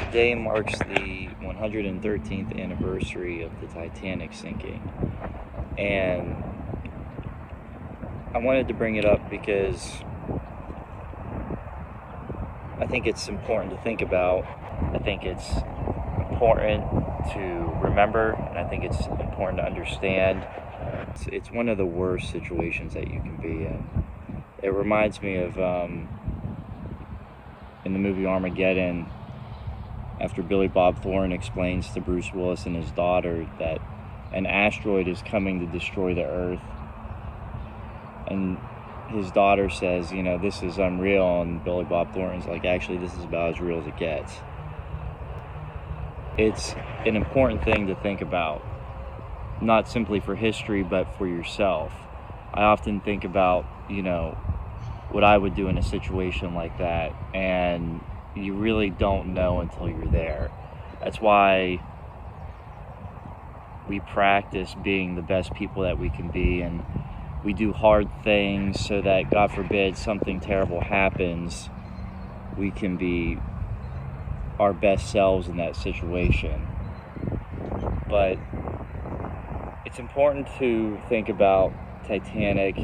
Today marks the 113th anniversary of the Titanic sinking, and I wanted to bring it up because I think it's important to think about. I think it's important to remember, and I think it's important to understand. It's one of the worst situations that you can be in. It reminds me of in the movie Armageddon, after Billy Bob Thornton explains to Bruce Willis and his daughter that an asteroid is coming to destroy the Earth, and his daughter says, this is unreal, and Billy Bob Thornton's like, actually, this is about as real as it gets. It's an important thing to think about, not simply for history, but for yourself. I often think about, what I would do in a situation like that, and you really don't know until you're there. That's why we practice being the best people that we can be, and we do hard things so that, God forbid, something terrible happens, we can be our best selves in that situation. But it's important to think about Titanic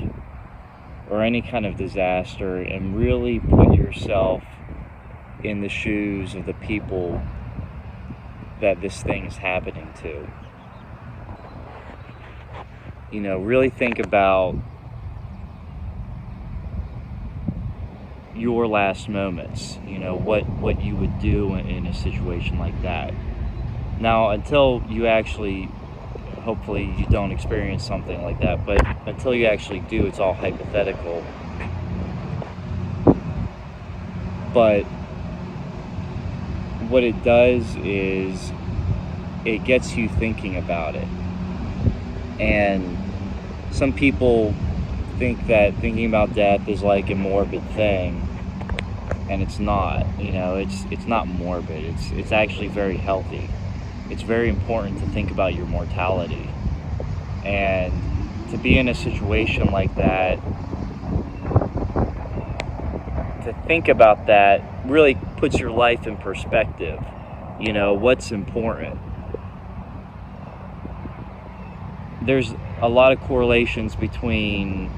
or any kind of disaster and really put yourself in the shoes of the people that this thing is happening to. Really think about your last moments, what you would do in a situation like that. Now, until you actually, hopefully you don't experience something like that, but until you actually do, it's all hypothetical. But what it does is it gets you thinking about it. And some people think that thinking about death is like a morbid thing, and it's not. It's not morbid. It's actually very healthy. It's very important to think about your mortality, and to be in a situation like that, to think about that really puts your life in perspective. What's important. There's a lot of correlations between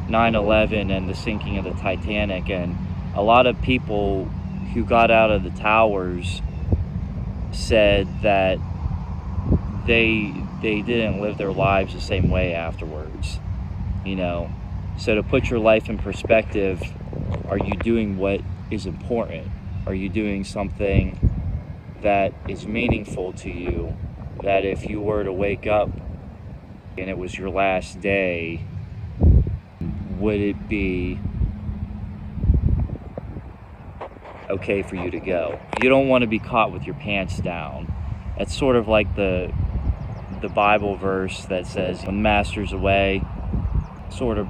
9/11 and the sinking of the Titanic, and a lot of people who got out of the towers said that they didn't live their lives the same way afterwards. So to put your life in perspective, are you doing what is important? Are you doing something that is meaningful to you, that if you were to wake up and it was your last day, would it be okay for you to go? You don't want to be caught with your pants down. That's sort of like the Bible verse that says, when the master's away, sort of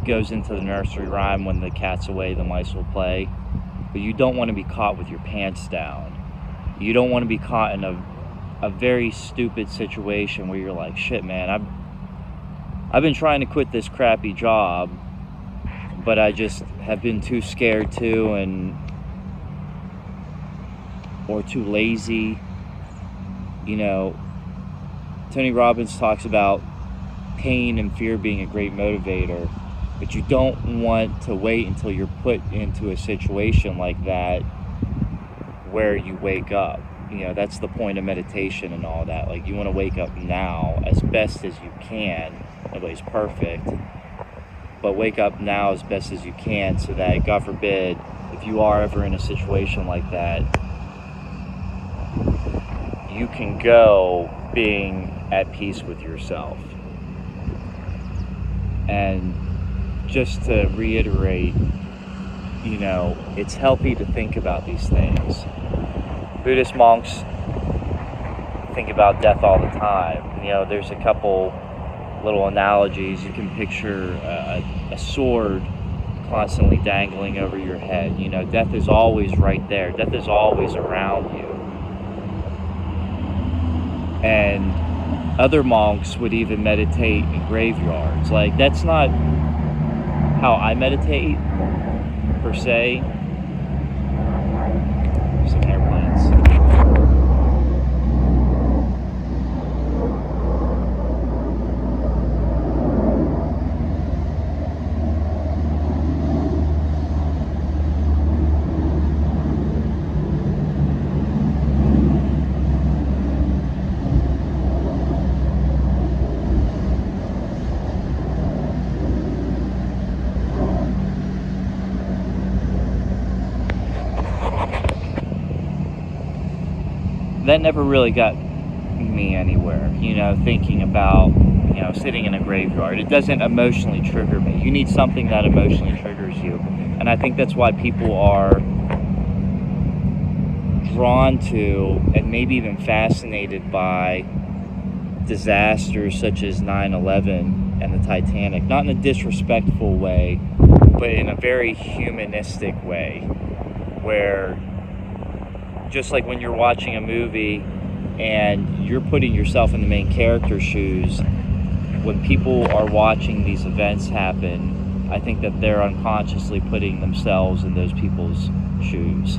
goes into the nursery rhyme, when the cat's away, the mice will play. But you don't want to be caught with your pants down. You don't want to be caught in a very stupid situation where you're like, shit, man, I've been trying to quit this crappy job, but I just have been too scared to, or too lazy. Tony Robbins talks about pain and fear being a great motivator, but you don't want to wait until you're put into a situation like that where you wake up. That's the point of meditation and all that. Like, you want to wake up now as best as you can. Nobody's perfect, but wake up now as best as you can, so that, God forbid, if you are ever in a situation like that, you can go being at peace with yourself. And just to reiterate, it's healthy to think about these things. Buddhist monks think about death all the time. There's a couple little analogies. You can picture a sword constantly dangling over your head. Death is always right there. Death is always around you. And other monks would even meditate in graveyards. Like, that's not how I meditate, per se. Some airplanes. that never really got me anywhere, thinking about, sitting in a graveyard. It doesn't emotionally trigger me. You need something that emotionally triggers you. And I think that's why people are drawn to and maybe even fascinated by disasters such as 9/11 and the Titanic, not in a disrespectful way, but in a very humanistic way, where just like when you're watching a movie and you're putting yourself in the main character's shoes, when people are watching these events happen, I think that they're unconsciously putting themselves in those people's shoes.